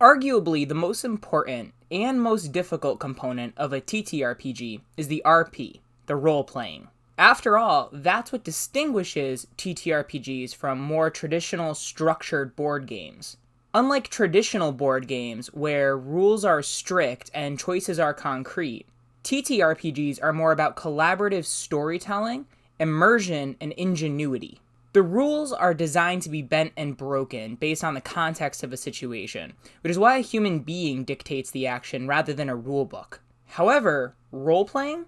Arguably, the most important and most difficult component of a TTRPG is the RP, the role-playing. After all, that's what distinguishes TTRPGs from more traditional structured board games. Unlike traditional board games, where rules are strict and choices are concrete, TTRPGs are more about collaborative storytelling, immersion, and ingenuity. The rules are designed to be bent and broken based on the context of a situation, which is why a human being dictates the action rather than a rulebook. However, role-playing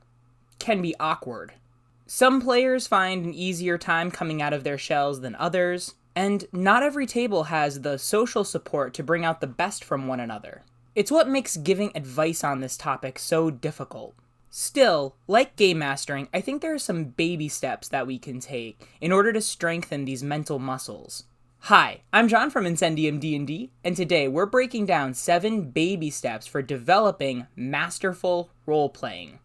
can be awkward. Some players find an easier time coming out of their shells than others, and not every table has the social support to bring out the best from one another. It's what makes giving advice on this topic so difficult. Still, like game mastering, I think there are some baby steps that we can take in order to strengthen these mental muscles. Hi, I'm John from Incendium D&D, and today we're breaking down 7 baby steps for developing masterful role-playing.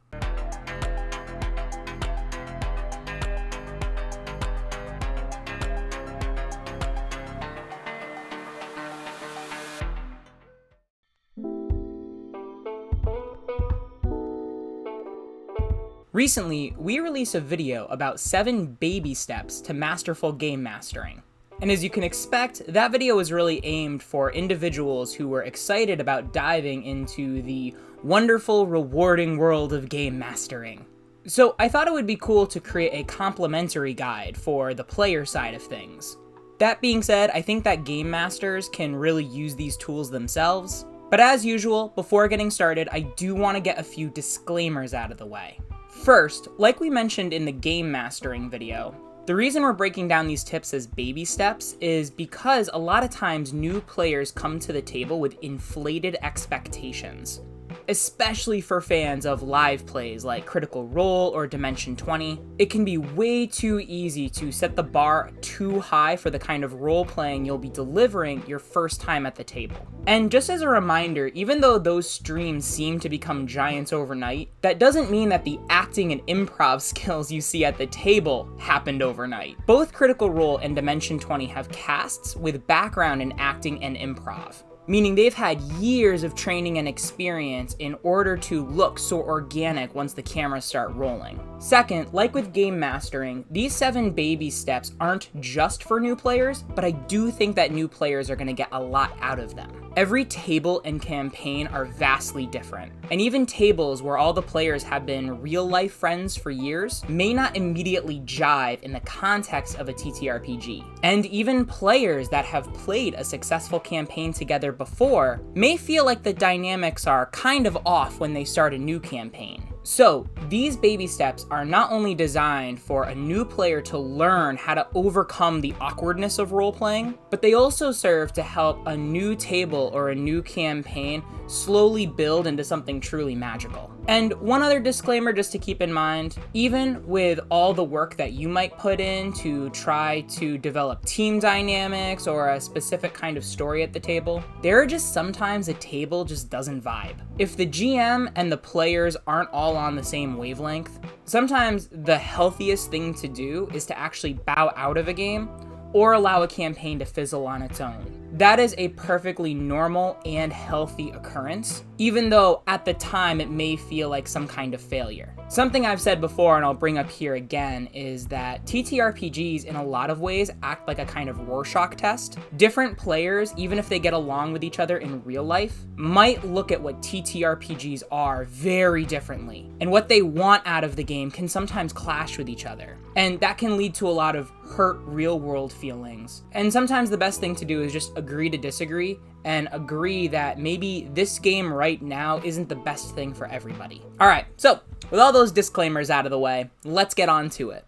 Recently, we released a video about 7 baby steps to masterful game mastering. And as you can expect, that video was really aimed for individuals who were excited about diving into the wonderful, rewarding world of game mastering. So I thought it would be cool to create a complimentary guide for the player side of things. That being said, I think that game masters can really use these tools themselves. But as usual, before getting started, I do want to get a few disclaimers out of the way. First, like we mentioned in the game mastering video, the reason we're breaking down these tips as baby steps is because a lot of times new players come to the table with inflated expectations. Especially for fans of live plays like Critical Role or Dimension 20, it can be way too easy to set the bar too high for the kind of role-playing you'll be delivering your first time at the table. And just as a reminder, even though those streams seem to become giants overnight, that doesn't mean that the acting and improv skills you see at the table happened overnight. Both Critical Role and Dimension 20 have casts with background in acting and improv, meaning they've had years of training and experience in order to look so organic once the cameras start rolling. Second, like with game mastering, these 7 baby steps aren't just for new players, but I do think that new players are going to get a lot out of them. Every table and campaign are vastly different, and even tables where all the players have been real-life friends for years may not immediately jive in the context of a TTRPG. And even players that have played a successful campaign together before may feel like the dynamics are kind of off when they start a new campaign. So, these baby steps are not only designed for a new player to learn how to overcome the awkwardness of role-playing, but they also serve to help a new table or a new campaign slowly build into something truly magical. And one other disclaimer just to keep in mind, even with all the work that you might put in to try to develop team dynamics or a specific kind of story at the table, there are just sometimes a table just doesn't vibe. If the GM and the players aren't all on the same wavelength, sometimes the healthiest thing to do is to actually bow out of a game or allow a campaign to fizzle on its own. That is a perfectly normal and healthy occurrence, even though at the time it may feel like some kind of failure. Something I've said before and I'll bring up here again is that TTRPGs in a lot of ways act like a kind of Rorschach test. Different players, even if they get along with each other in real life, might look at what TTRPGs are very differently, and what they want out of the game can sometimes clash with each other. And that can lead to a lot of hurt real-world feelings. And sometimes the best thing to do is just agree to disagree and agree that maybe this game right now isn't the best thing for everybody. All right, so with all those disclaimers out of the way, let's get on to it.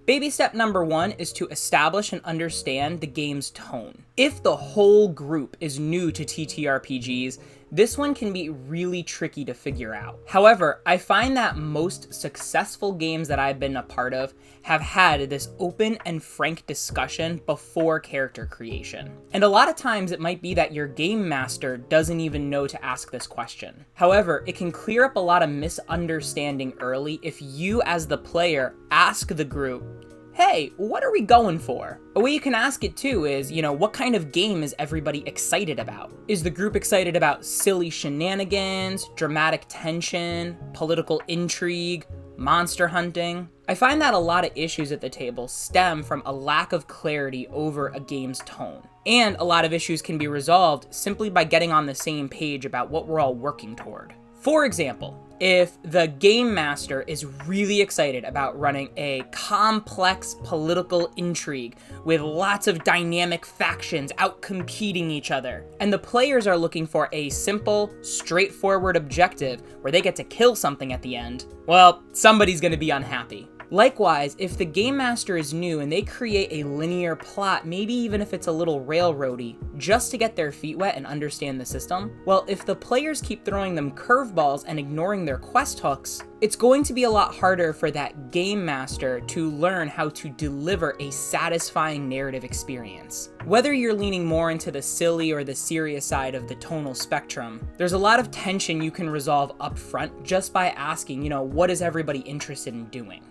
Baby step number 1 is to establish and understand the game's tone. If the whole group is new to TTRPGs, this one can be really tricky to figure out. However, I find that most successful games that I've been a part of have had this open and frank discussion before character creation. And a lot of times it might be that your game master doesn't even know to ask this question. However, it can clear up a lot of misunderstanding early if you as the player ask the group, hey, what are we going for? A way you can ask it too is, what kind of game is everybody excited about? Is the group excited about silly shenanigans, dramatic tension, political intrigue, monster hunting? I find that a lot of issues at the table stem from a lack of clarity over a game's tone. And a lot of issues can be resolved simply by getting on the same page about what we're all working toward. For example, if the game master is really excited about running a complex political intrigue with lots of dynamic factions out competing each other, and the players are looking for a simple, straightforward objective where they get to kill something at the end, well, somebody's going to be unhappy. Likewise, if the game master is new and they create a linear plot, maybe even if it's a little railroady, just to get their feet wet and understand the system, well, if the players keep throwing them curveballs and ignoring their quest hooks, it's going to be a lot harder for that game master to learn how to deliver a satisfying narrative experience. Whether you're leaning more into the silly or the serious side of the tonal spectrum, there's a lot of tension you can resolve up front just by asking, what is everybody interested in doing?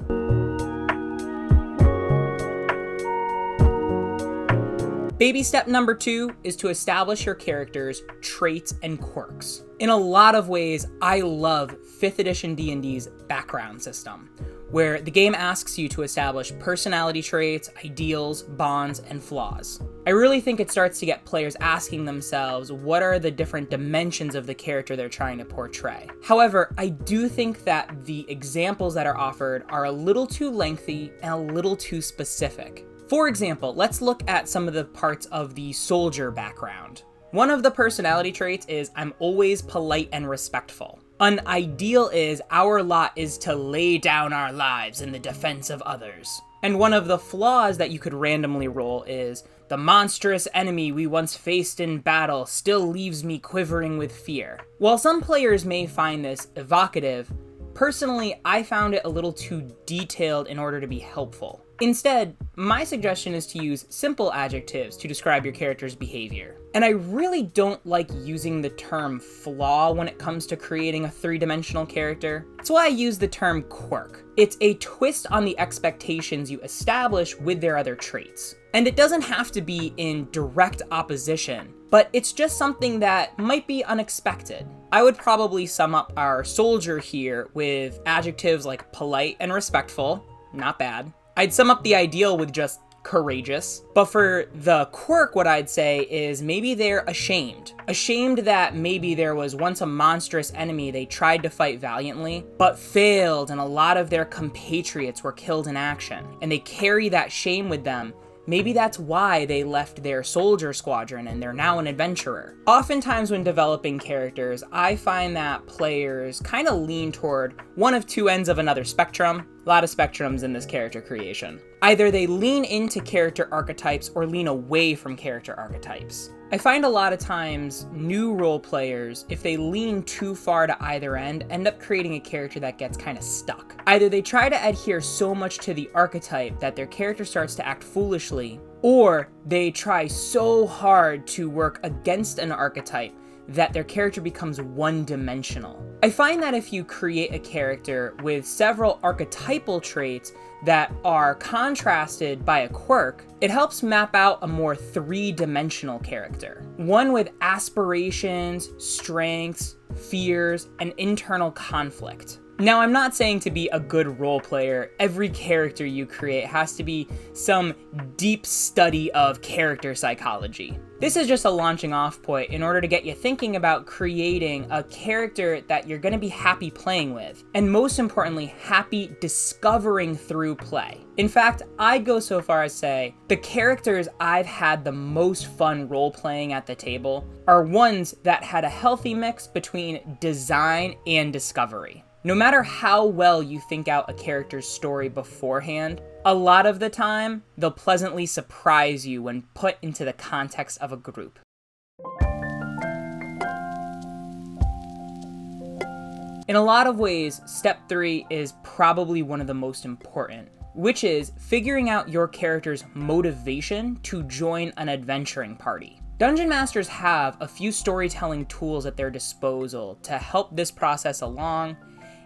Baby step number 2 is to establish your character's traits and quirks. In a lot of ways, I love 5th edition D&D's background system, where the game asks you to establish personality traits, ideals, bonds, and flaws. I really think it starts to get players asking themselves what are the different dimensions of the character they're trying to portray. However, I do think that the examples that are offered are a little too lengthy and a little too specific. For example, let's look at some of the parts of the soldier background. One of the personality traits is I'm always polite and respectful. An ideal is our lot is to lay down our lives in the defense of others. And one of the flaws that you could randomly roll is the monstrous enemy we once faced in battle still leaves me quivering with fear. While some players may find this evocative, personally, I found it a little too detailed in order to be helpful. Instead, my suggestion is to use simple adjectives to describe your character's behavior. And I really don't like using the term flaw when it comes to creating a 3-dimensional character. That's why I use the term quirk. It's a twist on the expectations you establish with their other traits. And it doesn't have to be in direct opposition, but it's just something that might be unexpected. I would probably sum up our soldier here with adjectives like polite and respectful, not bad. I'd sum up the ideal with just courageous. But for the quirk, what I'd say is maybe they're ashamed. Ashamed that maybe there was once a monstrous enemy they tried to fight valiantly, but failed and a lot of their compatriots were killed in action. And they carry that shame with them. Maybe that's why they left their soldier squadron and they're now an adventurer. Oftentimes when developing characters, I find that players kind of lean toward one of two ends of another spectrum. A lot of spectrums in this character creation. Either they lean into character archetypes or lean away from character archetypes. I find a lot of times new role players, if they lean too far to either end, end up creating a character that gets kind of stuck. Either they try to adhere so much to the archetype that their character starts to act foolishly, or they try so hard to work against an archetype that their character becomes one-dimensional. I find that if you create a character with several archetypal traits that are contrasted by a quirk, it helps map out a more 3-dimensional character. One with aspirations, strengths, fears, and internal conflict. Now, I'm not saying to be a good role player, every character you create has to be some deep study of character psychology. This is just a launching off point in order to get you thinking about creating a character that you're going to be happy playing with, and most importantly, happy discovering through play. In fact, I'd go so far as say, the characters I've had the most fun role-playing at the table are ones that had a healthy mix between design and discovery. No matter how well you think out a character's story beforehand, a lot of the time, they'll pleasantly surprise you when put into the context of a group. In a lot of ways, step 3 is probably one of the most important, which is figuring out your character's motivation to join an adventuring party. Dungeon Masters have a few storytelling tools at their disposal to help this process along,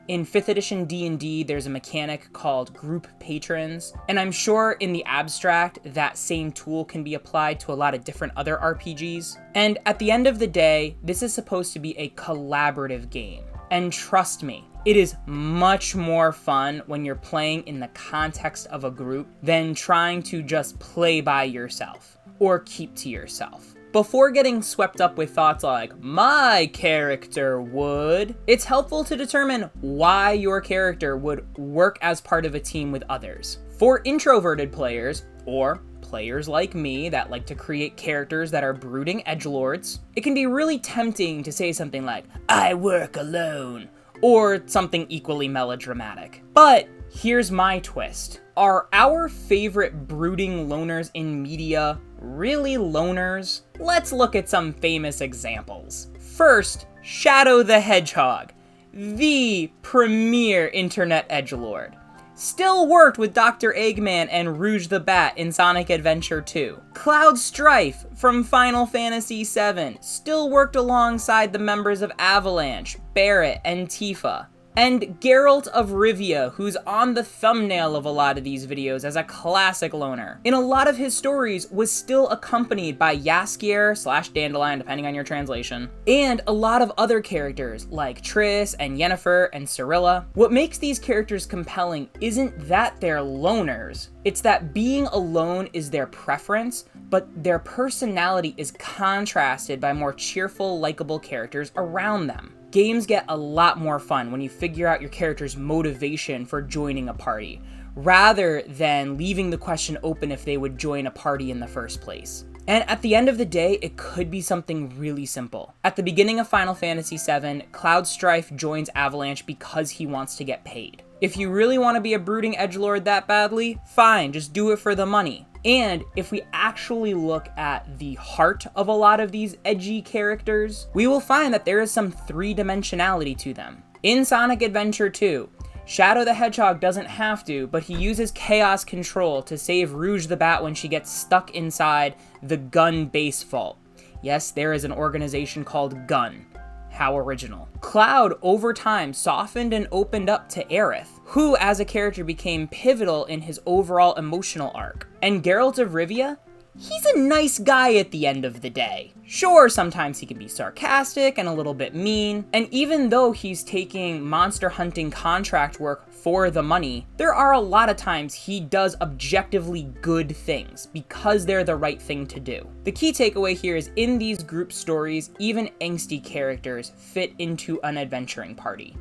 In 5th edition D&D, there's a mechanic called group patrons, and I'm sure in the abstract that same tool can be applied to a lot of different other RPGs. And at the end of the day, this is supposed to be a collaborative game. And trust me, it is much more fun when you're playing in the context of a group than trying to just play by yourself or keep to yourself. Before getting swept up with thoughts like, my character would, it's helpful to determine why your character would work as part of a team with others. For introverted players, or players like me that like to create characters that are brooding edgelords, it can be really tempting to say something like, I work alone, or something equally melodramatic. But here's my twist. Are our favorite brooding loners in media really loners? Let's look at some famous examples. First, Shadow the Hedgehog, the premier internet edgelord. Still worked with Dr. Eggman and Rouge the Bat in Sonic Adventure 2. Cloud Strife from Final Fantasy VII still worked alongside the members of Avalanche, Barret, and Tifa. And Geralt of Rivia, who's on the thumbnail of a lot of these videos as a classic loner, in a lot of his stories was still accompanied by Jaskier / Dandelion, depending on your translation, and a lot of other characters like Triss and Yennefer and Cirilla. What makes these characters compelling isn't that they're loners, it's that being alone is their preference, but their personality is contrasted by more cheerful, likable characters around them. Games get a lot more fun when you figure out your character's motivation for joining a party, rather than leaving the question open if they would join a party in the first place. And at the end of the day, it could be something really simple. At the beginning of Final Fantasy VII, Cloud Strife joins Avalanche because he wants to get paid. If you really want to be a brooding edgelord that badly, fine, just do it for the money. And if we actually look at the heart of a lot of these edgy characters, we will find that there is some three-dimensionality to them. In Sonic Adventure 2, Shadow the Hedgehog doesn't have to, but he uses Chaos Control to save Rouge the Bat when she gets stuck inside the Gun base vault. Yes, there is an organization called Gun. How original. Cloud, over time, softened and opened up to Aerith, who as a character became pivotal in his overall emotional arc. And Geralt of Rivia? He's a nice guy at the end of the day. Sure, sometimes he can be sarcastic and a little bit mean, and even though he's taking monster hunting contract work for the money, there are a lot of times he does objectively good things because they're the right thing to do. The key takeaway here is in these group stories, even angsty characters fit into an adventuring party.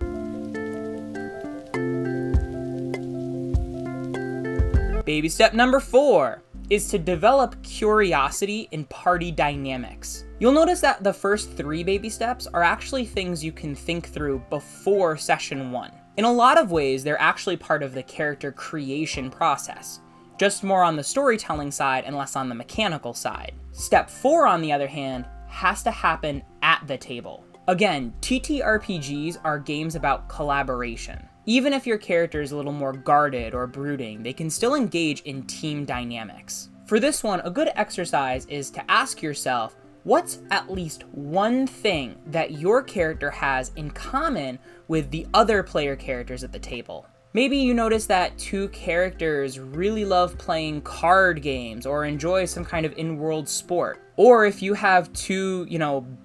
Baby step number 4 is to develop curiosity in party dynamics. You'll notice that the first 3 baby steps are actually things you can think through before session 1. In a lot of ways, they're actually part of the character creation process, just more on the storytelling side and less on the mechanical side. Step 4, on the other hand, has to happen at the table. Again, TTRPGs are games about collaboration. Even if your character is a little more guarded or brooding, they can still engage in team dynamics. For this one, a good exercise is to ask yourself, what's at least one thing that your character has in common with the other player characters at the table? Maybe you notice that 2 characters really love playing card games or enjoy some kind of in-world sport. Or if you have 2,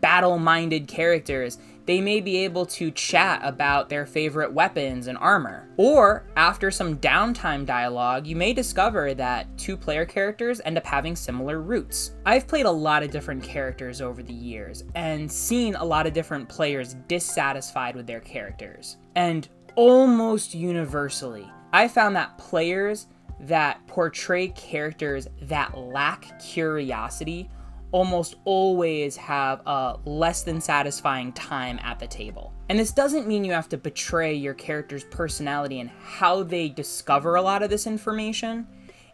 battle-minded characters, they may be able to chat about their favorite weapons and armor. Or after some downtime dialogue, you may discover that 2 player characters end up having similar roots. I've played a lot of different characters over the years and seen a lot of different players dissatisfied with their characters. And almost universally, I found that players that portray characters that lack curiosity almost always have a less than satisfying time at the table. And this doesn't mean you have to betray your character's personality and how they discover a lot of this information.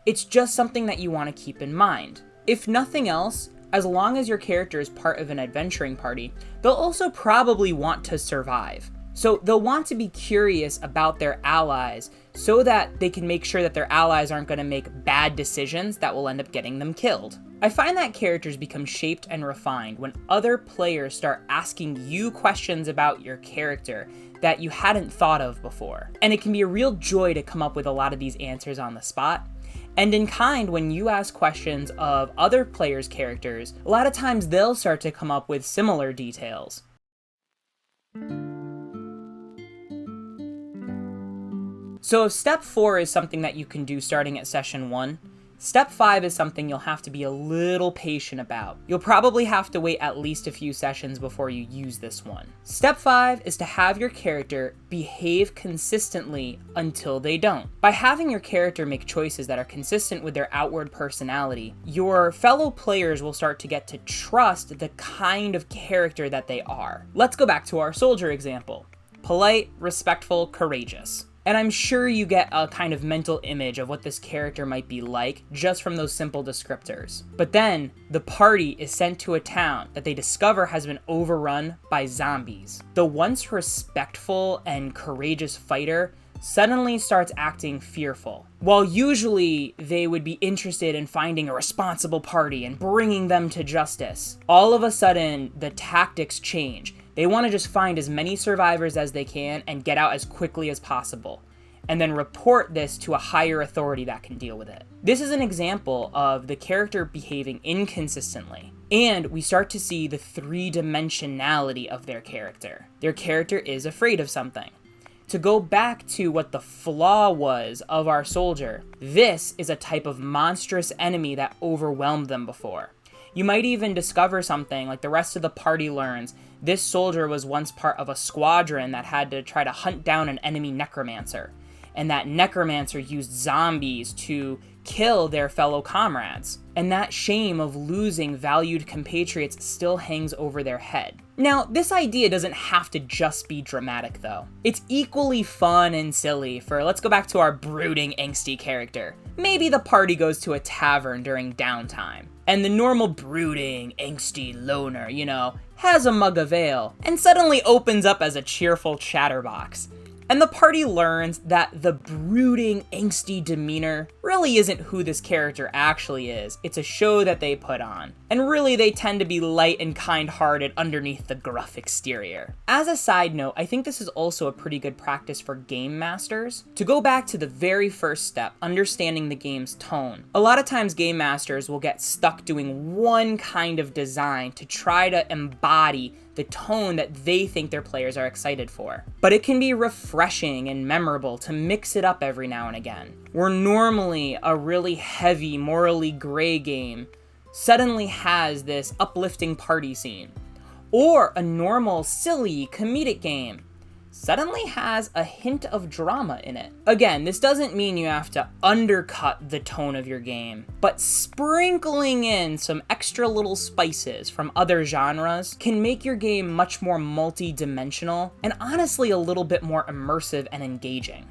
It's just something that you want to keep in mind. If nothing else, as long as your character is part of an adventuring party, they'll also probably want to survive. So they'll want to be curious about their allies so that they can make sure that their allies aren't going to make bad decisions that will end up getting them killed. I find that characters become shaped and refined when other players start asking you questions about your character that you hadn't thought of before. And it can be a real joy to come up with a lot of these answers on the spot. And in kind, when you ask questions of other players' characters, a lot of times they'll start to come up with similar details. So if step 4 is something that you can do starting at session 1, step 5 is something you'll have to be a little patient about. You'll probably have to wait at least a few sessions before you use this one. Step 5 is to have your character behave consistently until they don't. By having your character make choices that are consistent with their outward personality, your fellow players will start to get to trust the kind of character that they are. Let's go back to our soldier example. Polite, respectful, courageous. And I'm sure you get a kind of mental image of what this character might be like just from those simple descriptors. But then, the party is sent to a town that they discover has been overrun by zombies. The once respectful and courageous fighter suddenly starts acting fearful. While usually they would be interested in finding a responsible party and bringing them to justice, all of a sudden the tactics change. They want to just find as many survivors as they can and get out as quickly as possible, and then report this to a higher authority that can deal with it. This is an example of the character behaving inconsistently, and we start to see the three-dimensionality of their character. Their character is afraid of something. To go back to what the flaw was of our soldier, this is a type of monstrous enemy that overwhelmed them before. You might even discover something like the rest of the party learns. This soldier was once part of a squadron that had to try to hunt down an enemy necromancer. And that necromancer used zombies to kill their fellow comrades. And that shame of losing valued compatriots still hangs over their head. Now, this idea doesn't have to just be dramatic though. It's equally fun and silly for, let's go back to our brooding, angsty character. Maybe the party goes to a tavern during downtime. And the normal brooding, angsty loner, has a mug of ale, and suddenly opens up as a cheerful chatterbox. And the party learns that the brooding, angsty demeanor really isn't who this character actually is. It's a show that they put on. And really, they tend to be light and kind-hearted underneath the gruff exterior. As a side note, I think this is also a pretty good practice for game masters. To go back to the very first step, understanding the game's tone. A lot of times game masters will get stuck doing one kind of design to try to embody the tone that they think their players are excited for. But it can be refreshing and memorable to mix it up every now and again. Where normally a really heavy, morally gray game suddenly has this uplifting party scene. Or a normal, silly, comedic game suddenly has a hint of drama in it. Again, this doesn't mean you have to undercut the tone of your game, but sprinkling in some extra little spices from other genres can make your game much more multi-dimensional and honestly a little bit more immersive and engaging.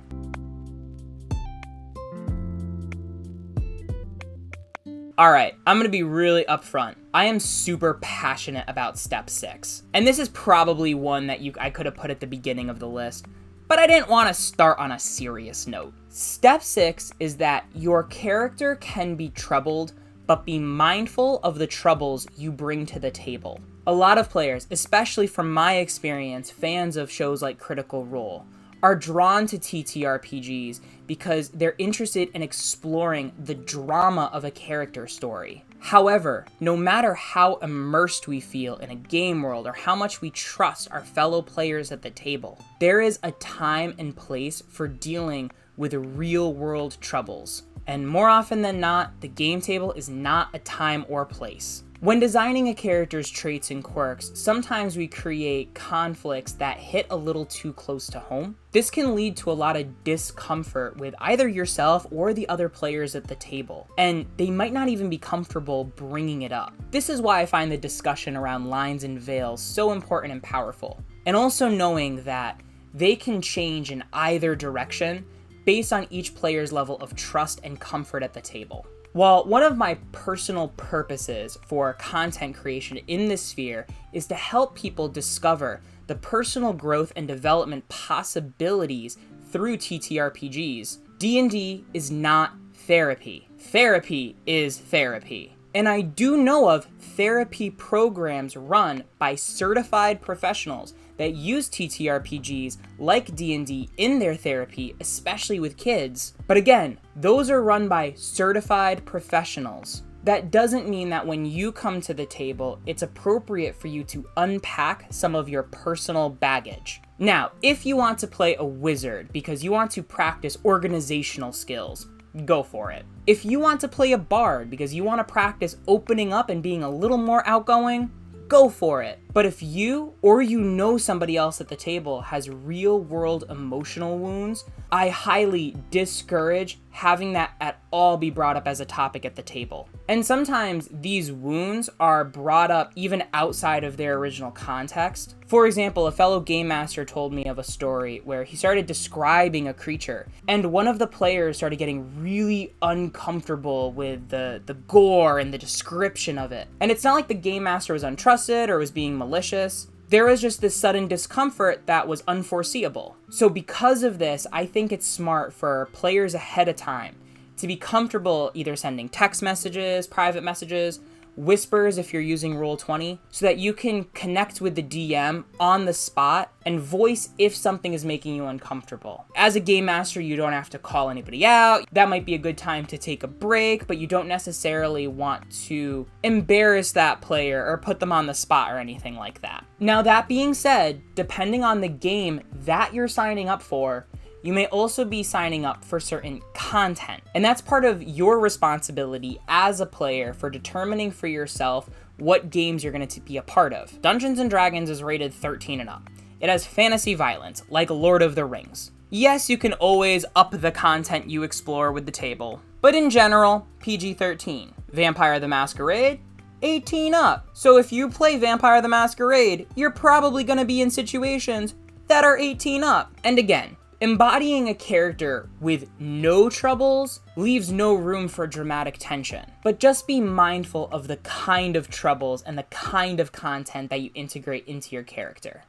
Alright, I'm gonna be really upfront. I am super passionate about step 6. And this is probably one that I could have put at the beginning of the list, but I didn't want to start on a serious note. Step 6 is that your character can be troubled, but be mindful of the troubles you bring to the table. A lot of players, especially from my experience, fans of shows like Critical Role, are drawn to TTRPGs because they're interested in exploring the drama of a character story. However, no matter how immersed we feel in a game world or how much we trust our fellow players at the table, there is a time and place for dealing with real-world troubles. And more often than not, the game table is not a time or place. When designing a character's traits and quirks, sometimes we create conflicts that hit a little too close to home. This can lead to a lot of discomfort with either yourself or the other players at the table, and they might not even be comfortable bringing it up. This is why I find the discussion around lines and veils so important and powerful, and also knowing that they can change in either direction based on each player's level of trust and comfort at the table. While one of my personal purposes for content creation in this sphere is to help people discover the personal growth and development possibilities through TTRPGs, D&D is not therapy. Therapy is therapy. And I do know of therapy programs run by certified professionals that use TTRPGs like D&D in their therapy, especially with kids. But again, those are run by certified professionals. That doesn't mean that when you come to the table, it's appropriate for you to unpack some of your personal baggage. Now, if you want to play a wizard because you want to practice organizational skills, go for it. If you want to play a bard because you want to practice opening up and being a little more outgoing, go for it. But if you or you know somebody else at the table has real world emotional wounds, I highly discourage having that at all be brought up as a topic at the table. And sometimes these wounds are brought up even outside of their original context. For example, a fellow game master told me of a story where he started describing a creature, and one of the players started getting really uncomfortable with the gore and the description of it. And it's not like the game master was untrusted or was being malicious. There was just this sudden discomfort that was unforeseeable. So because of this, I think it's smart for players ahead of time to be comfortable either sending text messages, private messages, whispers if you're using Roll20, so that you can connect with the DM on the spot and voice if something is making you uncomfortable. As a game master, you don't have to call anybody out. That might be a good time to take a break, but you don't necessarily want to embarrass that player or put them on the spot or anything like that. Now, that being said, depending on the game that you're signing up for, you may also be signing up for certain content. And that's part of your responsibility as a player for determining for yourself what games you're going to be a part of. Dungeons & Dragons is rated 13 and up. It has fantasy violence, like Lord of the Rings. Yes, you can always up the content you explore with the table, but in general, PG-13. Vampire the Masquerade, 18 up. So if you play Vampire the Masquerade, you're probably going to be in situations that are 18 up. And again, embodying a character with no troubles leaves no room for dramatic tension, but just be mindful of the kind of troubles and the kind of content that you integrate into your character.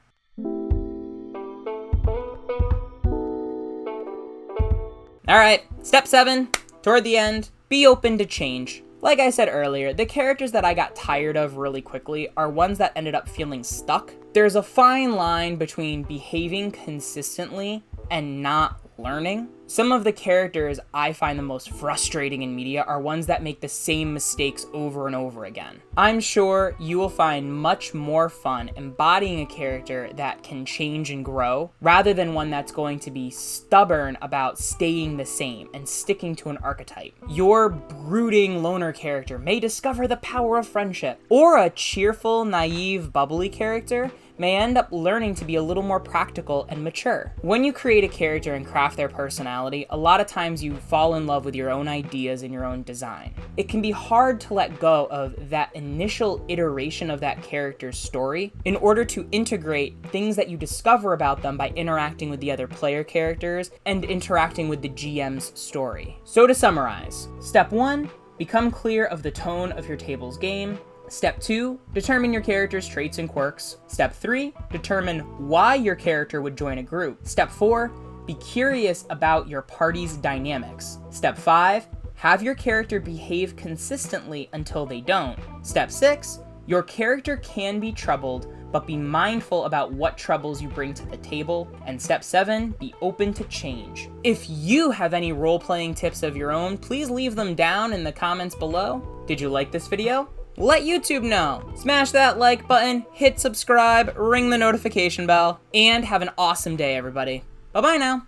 Alright, step 7, toward the end, be open to change. Like I said earlier, the characters that I got tired of really quickly are ones that ended up feeling stuck. There's a fine line between behaving consistently and not learning. Some of the characters I find the most frustrating in media are ones that make the same mistakes over and over again. I'm sure you will find much more fun embodying a character that can change and grow, rather than one that's going to be stubborn about staying the same and sticking to an archetype. Your brooding loner character may discover the power of friendship, or a cheerful, naive, bubbly character may end up learning to be a little more practical and mature. When you create a character and craft their personality, a lot of times you fall in love with your own ideas and your own design. It can be hard to let go of that initial iteration of that character's story in order to integrate things that you discover about them by interacting with the other player characters and interacting with the GM's story. So to summarize, step 1, become clear of the tone of your table's game. Step 2, determine your character's traits and quirks. Step 3, determine why your character would join a group. Step 4, be curious about your party's dynamics. Step 5, have your character behave consistently until they don't. Step 6, your character can be troubled, but be mindful about what troubles you bring to the table. And step 7, be open to change. If you have any role-playing tips of your own, please leave them down in the comments below. Did you like this video? Let YouTube know. Smash that like button, hit subscribe, ring the notification bell, and have an awesome day, everybody. Bye-bye now.